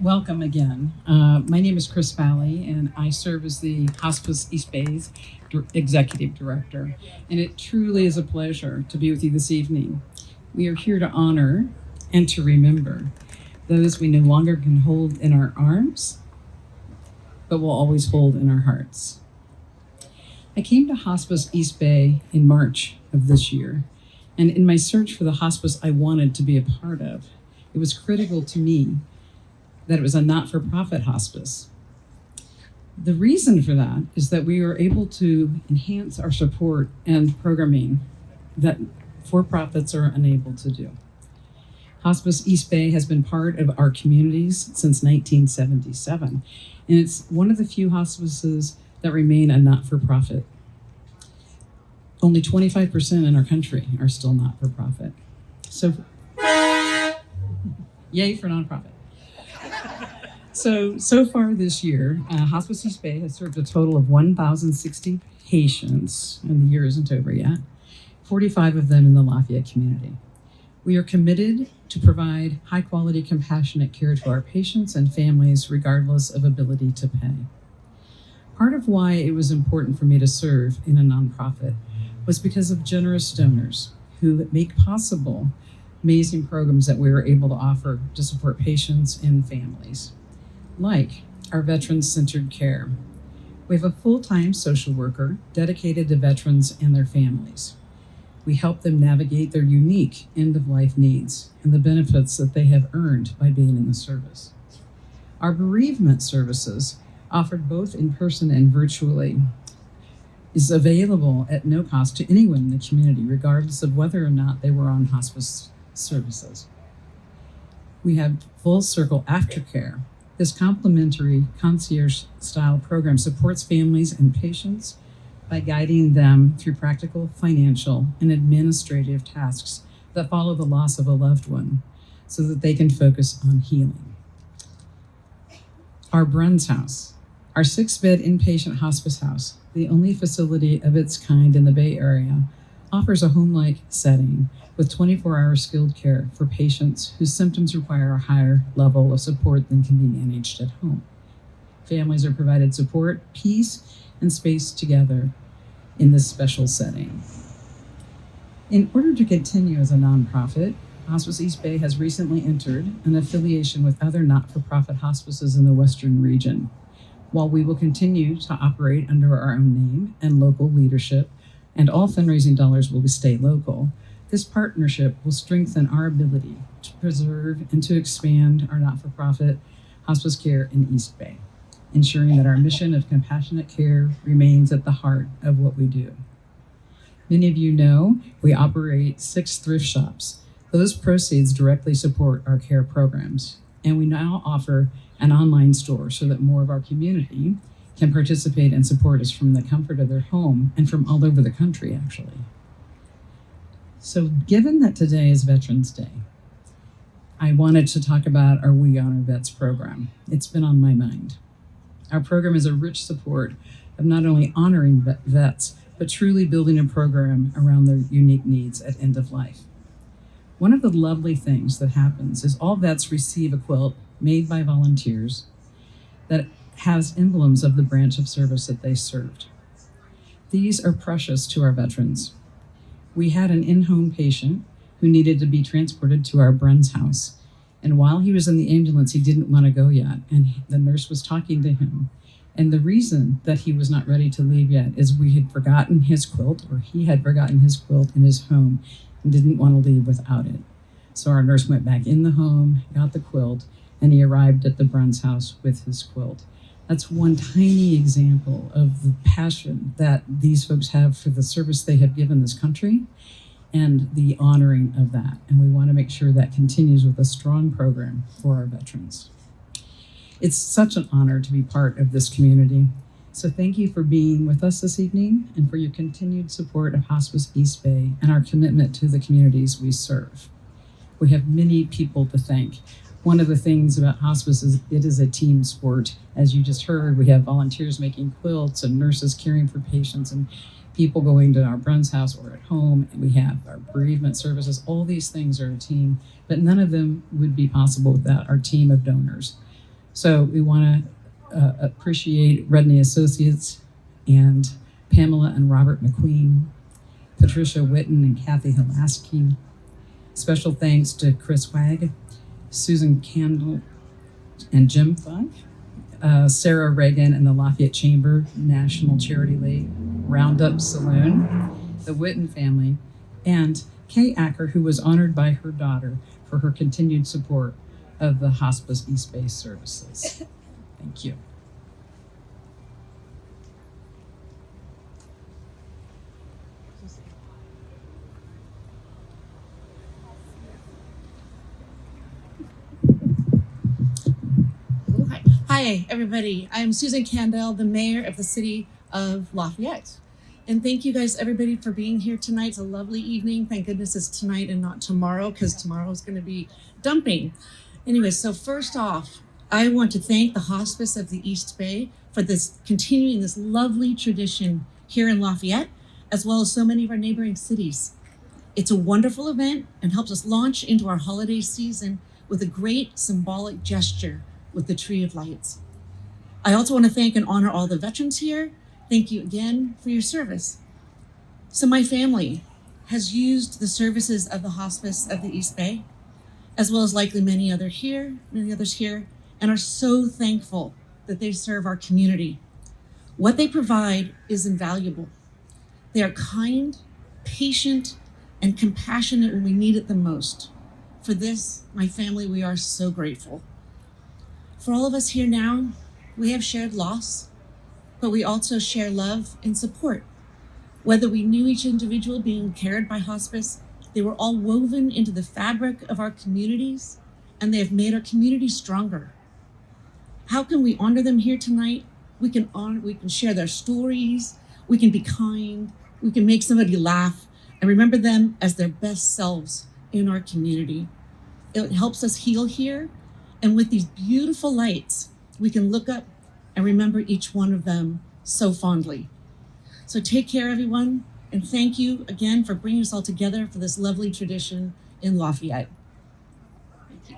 Welcome again. My name is Chris Valley, and I serve as the Hospice East Bay's Executive Director. And it truly is a pleasure to be with you this evening. We are here to honor and to remember those we no longer can hold in our arms, but will always hold in our hearts. I came to Hospice East Bay in March of this year, and in my search for the hospice I wanted to be a part of, it was critical to me that it was a not-for-profit hospice. The reason for that is that we were able to enhance our support and programming that for-profits are unable to do. Hospice East Bay has been part of our communities since 1977, and it's one of the few hospices that remain a not-for-profit. Only 25% in our country are still not-for-profit. So, yay for nonprofit. So far this year, Hospice East Bay has served a total of 1,060 patients, and the year isn't over yet, 45 of them in the Lafayette community. We are committed to provide high-quality, compassionate care to our patients and families, regardless of ability to pay. Part of why it was important for me to serve in a nonprofit was because of generous donors who make possible amazing programs that we were able to offer to support patients and families, like our veterans-centered care. We have a full-time social worker dedicated to veterans and their families. We help them navigate their unique end-of-life needs and the benefits that they have earned by being in the service. Our bereavement services, offered both in person and virtually, is available at no cost to anyone in the community, regardless of whether or not they were on hospice services. We have Full Circle Aftercare. This complimentary concierge-style program supports families and patients by guiding them through practical, financial, and administrative tasks that follow the loss of a loved one so that they can focus on healing. Our Bruns House, our 6-bed inpatient hospice house, the only facility of its kind in the Bay Area, offers a home-like setting with 24-hour skilled care for patients whose symptoms require a higher level of support than can be managed at home. Families are provided support, peace, and space together in this special setting. In order to continue as a nonprofit, Hospice East Bay has recently entered an affiliation with other not-for-profit hospices in the Western region. While we will continue to operate under our own name and local leadership, and all fundraising dollars will stay local, this partnership will strengthen our ability to preserve and to expand our not-for-profit hospice care in East Bay, ensuring that our mission of compassionate care remains at the heart of what we do. Many of you know we operate 6 thrift shops. Those proceeds directly support our care programs, and we now offer an online store so that more of our community can participate and support us from the comfort of their home and from all over the country, actually. So given that today is Veterans Day, I wanted to talk about our We Honor Vets program. It's been on my mind. Our program is a rich support of not only honoring vets, but truly building a program around their unique needs at end of life. One of the lovely things that happens is all vets receive a quilt made by volunteers that has emblems of the branch of service that they served. These are precious to our veterans. We had an in-home patient who needed to be transported to our Bruns House, and while he was in the ambulance, he didn't want to go yet, and the nurse was talking to him. And the reason that he was not ready to leave yet is we had forgotten his quilt, or he had forgotten his quilt in his home and didn't want to leave without it. So our nurse went back in the home, got the quilt, and he arrived at the Bruns House with his quilt. That's one tiny example of the passion that these folks have for the service they have given this country and the honoring of that. And we want to make sure that continues with a strong program for our veterans. It's such an honor to be part of this community. So thank you for being with us this evening and for your continued support of Hospice East Bay and our commitment to the communities we serve. We have many people to thank. One of the things about hospice is it is a team sport. As you just heard, we have volunteers making quilts and nurses caring for patients and people going to our Bruns House or at home. And we have our bereavement services. All these things are a team, but none of them would be possible without our team of donors. So we want to appreciate Redney Associates and Pamela and Robert McQueen, Patricia Witten and Kathy Hilasky. Special thanks to Chris Wagg, Susan Candle, and Jim Funk, Sarah Reagan and the Lafayette Chamber, National Charity League, Roundup Saloon, the Witten family, and Kay Acker, who was honored by her daughter for her continued support of the Hospice East Bay services. Thank you. Hi, everybody. I'm Susan Candle, the mayor of the city of Lafayette. And thank you guys, everybody, for being here tonight. It's a lovely evening. Thank goodness it's tonight and not tomorrow, because tomorrow is going to be dumping. Anyway, so first off, I want to thank the Hospice of the East Bay for continuing this lovely tradition here in Lafayette, as well as so many of our neighboring cities. It's a wonderful event and helps us launch into our holiday season with a great symbolic gesture with the Tree of Lights. I also want to thank and honor all the veterans here. Thank you again for your service. So my family has used the services of the Hospice of the East Bay, as well as likely many others here, and are so thankful that they serve our community. What they provide is invaluable. They are kind, patient, and compassionate when we need it the most. For this, my family, we are so grateful. For all of us here now, we have shared loss, but we also share love and support. Whether we knew each individual being cared by hospice, they were all woven into the fabric of our communities, and they have made our communities stronger. How can we honor them here tonight? We can share their stories, we can be kind, we can make somebody laugh, and remember them as their best selves in our community. It helps us heal here. And with these beautiful lights, we can look up and remember each one of them so fondly. So take care, everyone, and thank you again for bringing us all together for this lovely tradition in Lafayette. Thank you.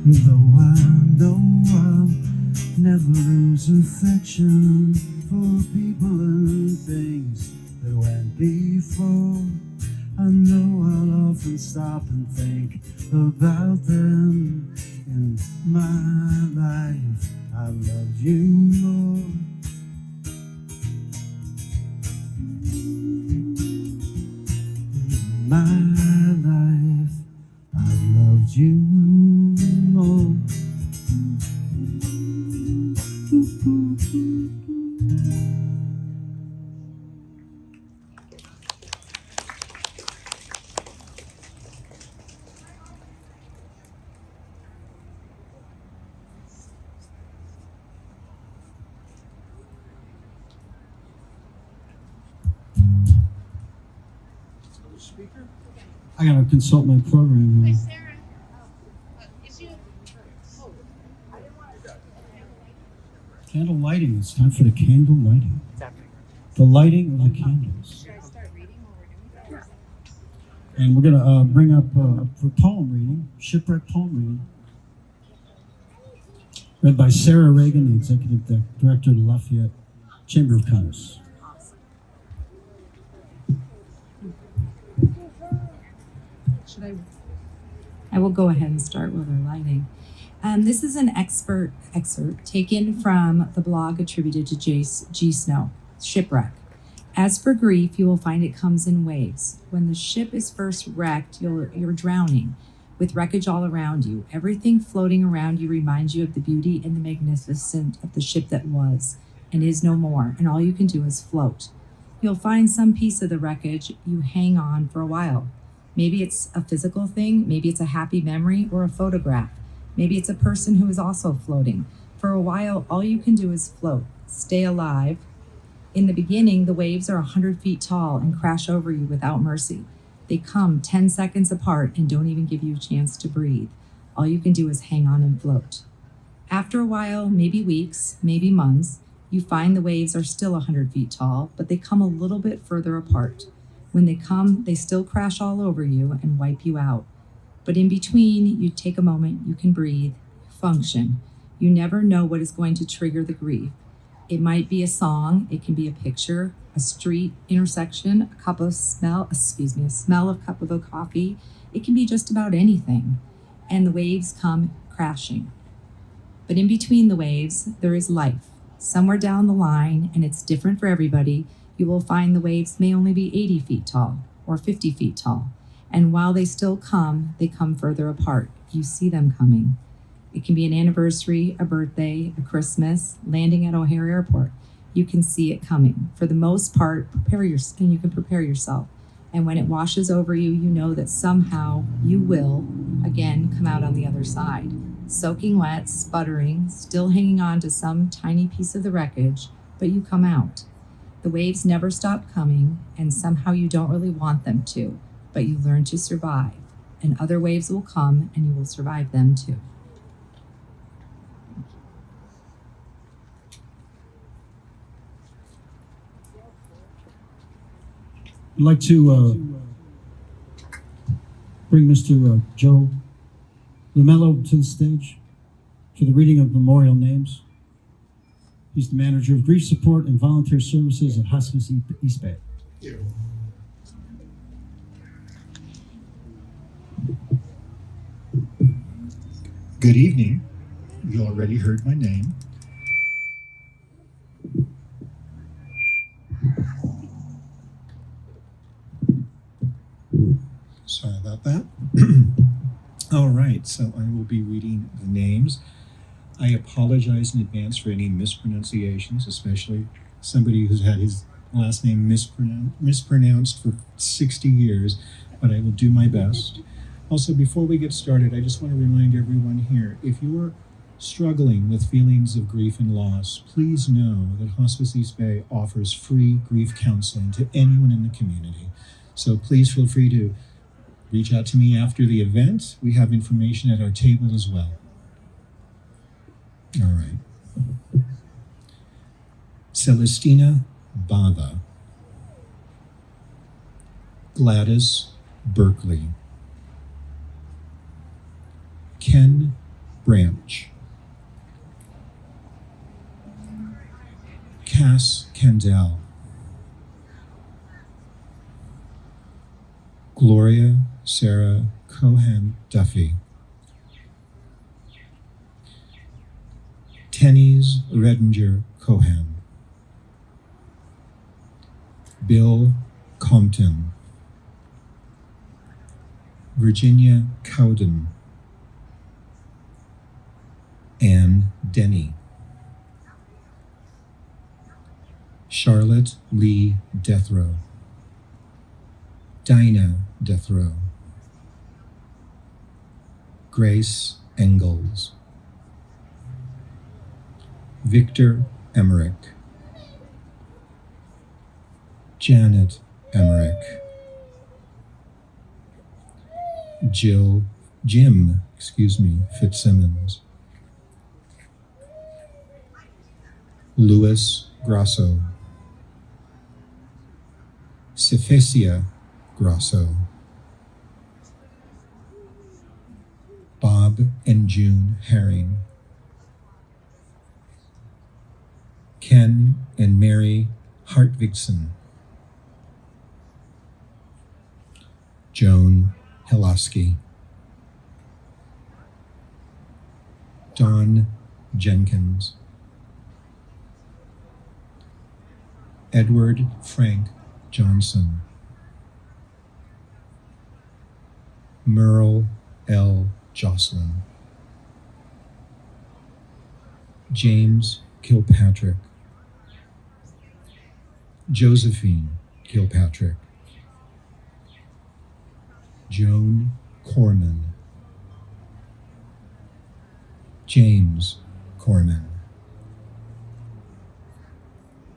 Though I know I'll never lose There's affection for people and things that went before. I know I'll often stop and think about them. In my life, I loved you more. In my life, I've loved you more. I gotta consult my program. Hi, Sarah. Is you? Oh, Candle lighting. It's time for the candle lighting. The lighting of the candles. should I start reading while we're doing that? And we're gonna bring up for poem reading, shipwreck poem reading, read by Sarah Reagan, the executive director of the Lafayette Chamber of Commerce. I will go ahead and start with our lighting. This is an excerpt taken from the blog attributed to G. Snow, Shipwreck. As for grief, you will find it comes in waves. When the ship is first wrecked, you're drowning, with wreckage all around you. Everything floating around you reminds you of the beauty and the magnificence of the ship that was and is no more, and all you can do is float. You'll find some piece of the wreckage you hang on for a while. Maybe it's a physical thing, maybe it's a happy memory or a photograph. Maybe it's a person who is also floating. For a while, all you can do is float, stay alive. In the beginning, the waves are 100 feet tall and crash over you without mercy. They come 10 seconds apart and don't even give you a chance to breathe. All you can do is hang on and float. After a while, maybe weeks, maybe months, you find the waves are still 100 feet tall, but they come a little bit further apart. When they come, they still crash all over you and wipe you out. But in between, you take a moment, you can breathe, function. You never know what is going to trigger the grief. It might be a song, it can be a picture, a street intersection, a smell of cup of a coffee. It can be just about anything. And the waves come crashing. But in between the waves, there is life. Somewhere down the line, and it's different for everybody, you will find the waves may only be 80 feet tall or 50 feet tall. And while they still come, they come further apart. You see them coming. It can be an anniversary, a birthday, a Christmas, landing at O'Hare Airport. You can see it coming. For the most part, you can prepare yourself. And when it washes over you, you know that somehow you will, again, come out on the other side. Soaking wet, sputtering, still hanging on to some tiny piece of the wreckage, but you come out. The waves never stop coming, and somehow you don't really want them to, but you learn to survive. And other waves will come, and you will survive them too. I'd like to bring Mr. Joe Lamello to the stage for the reading of memorial names. He's the manager of grief support and volunteer services at Hospice East Bay. Good evening. You already heard my name. Sorry about that. All right, so I will be reading the names. I apologize in advance for any mispronunciations, especially somebody who's had his last name mispronounced for 60 years, but I will do my best. Also, before we get started, I just want to remind everyone here, if you are struggling with feelings of grief and loss, please know that Hospice East Bay offers free grief counseling to anyone in the community. So please feel free to reach out to me after the event. We have information at our table as well. All right. Celestina Bava. Gladys Berkeley. Ken Branch. Candell, Gloria Sarah Cohan Duffy, Tennies Redinger Cohan, Bill Compton, Virginia Cowden, Anne Denny, Charlotte Lee Deathrow, Dinah Deathrow, Grace Engels, Victor Emmerich, Janet Emmerich, Jim Fitzsimmons, Louis Grosso, Cephesia Grosso, Bob and June Herring, Ken and Mary Hartvigsen, Joan Hilasky, Don Jenkins, Edward Frank Johnson, Merle L. Jocelyn, James Kilpatrick, Josephine Kilpatrick, Joan Corman, James Corman,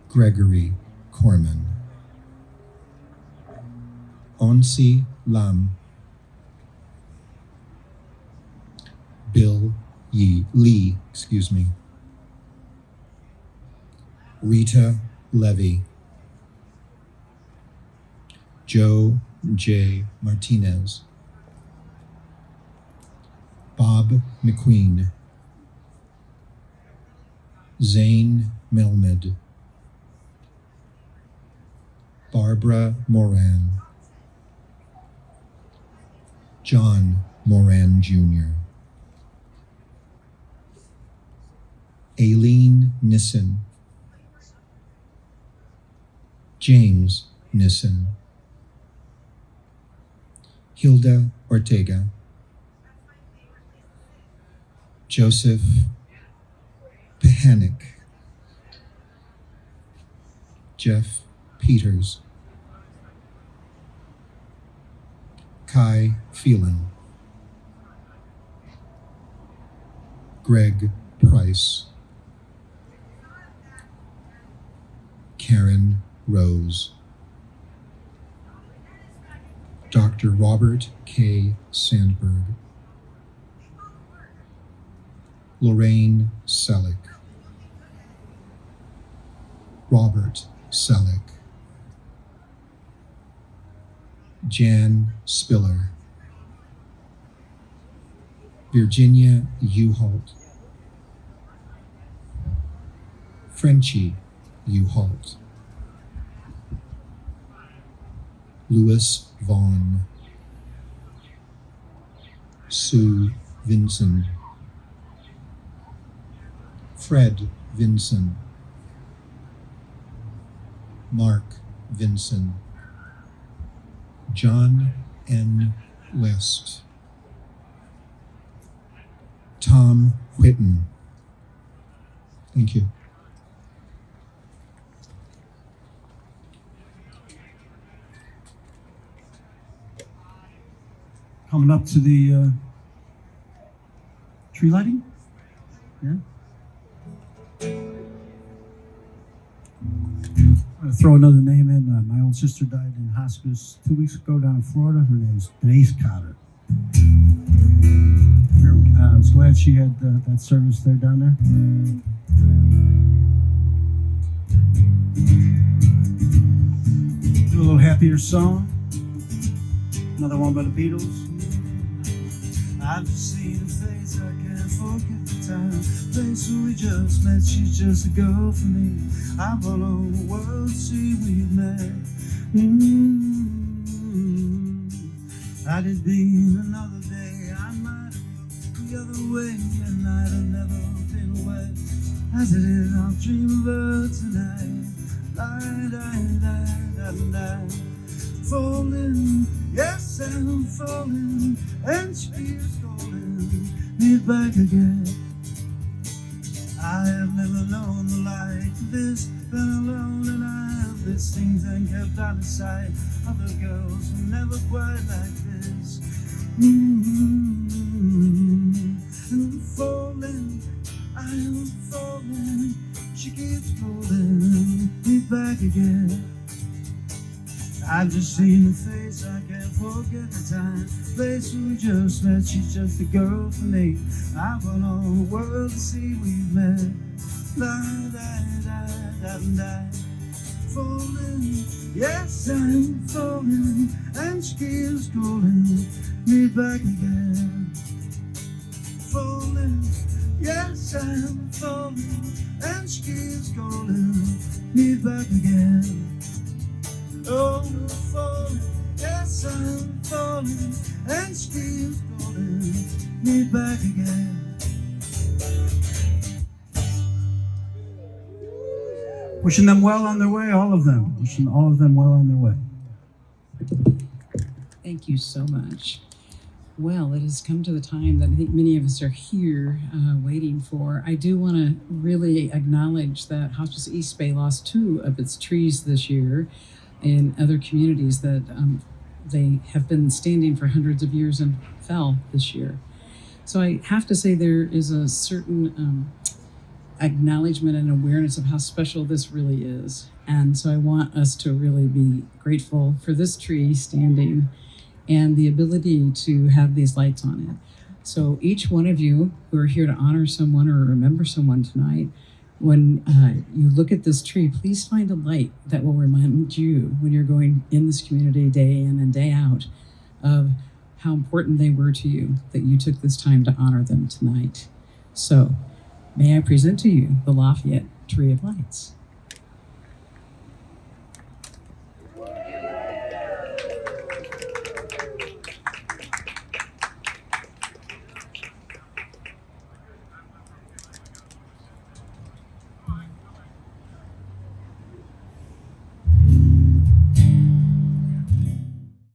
Gregory Corman, Onsi Lam, Bill Lee, Rita Levy, Joe J. Martinez, Bob McQueen, Zane Melmed, Barbara Moran, John Moran Jr., Aileen Nissen, James Nissen, Hilda Ortega, Joseph Pehanic, Jeff Peters, Kai Phelan, Greg Price, Karen Rose, Dr. Robert K. Sandberg, Lorraine Selleck, Robert Selleck, Jan Spiller, Virginia Uhalt, Frenchie Uhalt, Louis Vaughn, Sue Vinson, Fred Vinson, Mark Vinson, John N. West, Tom Whitten. Thank you. Coming up to the tree lighting? Yeah. I'm going to throw another name in. My own sister died in hospice 2 weeks ago down in Florida. Her name is Denise Cotter. I was glad she had that service there down there. Do a little happier song. Another one by the Beatles. I've just seen her face, I can't forget the time. Place where we just met, she's just a girl for me. I've all over the world to see we've met. Had it been another day, I might have looked the other way, and I'd have never been away. As it is, I'll dream of her tonight. Falling, yes, I'm falling, and she keeps calling me back again. I have never known the like this, been alone and I have these things and kept out of sight. Other girls were never quite like this. I'm falling, I am falling, she keeps calling me back again. I've just seen her face, I can't forget the time. Place where we just met, she's just a girl for me. I've gone all the world to see we've met. Falling, yes, I'm falling, and she keeps calling me back again. Falling, yes, I'm falling, and she keeps calling me back again. Oh, falling, yes, I'm falling, and she keeps calling me back again. Wishing them well on their way, all of them. Wishing all of them well on their way. Thank you so much. Well, it has come to the time that I think many of us are here waiting for. I do want to really acknowledge that Hospice East Bay lost 2 of its trees this year in other communities that they have been standing for hundreds of years and fell this year. So I have to say there is a certain acknowledgement and awareness of how special this really is. And so I want us to really be grateful for this tree standing and the ability to have these lights on it. So each one of you who are here to honor someone or remember someone tonight, when you look at this tree, please find a light that will remind you when you're going in this community day in and day out of how important they were to you, that you took this time to honor them tonight. So may I present to you the Lafayette Tree of Lights.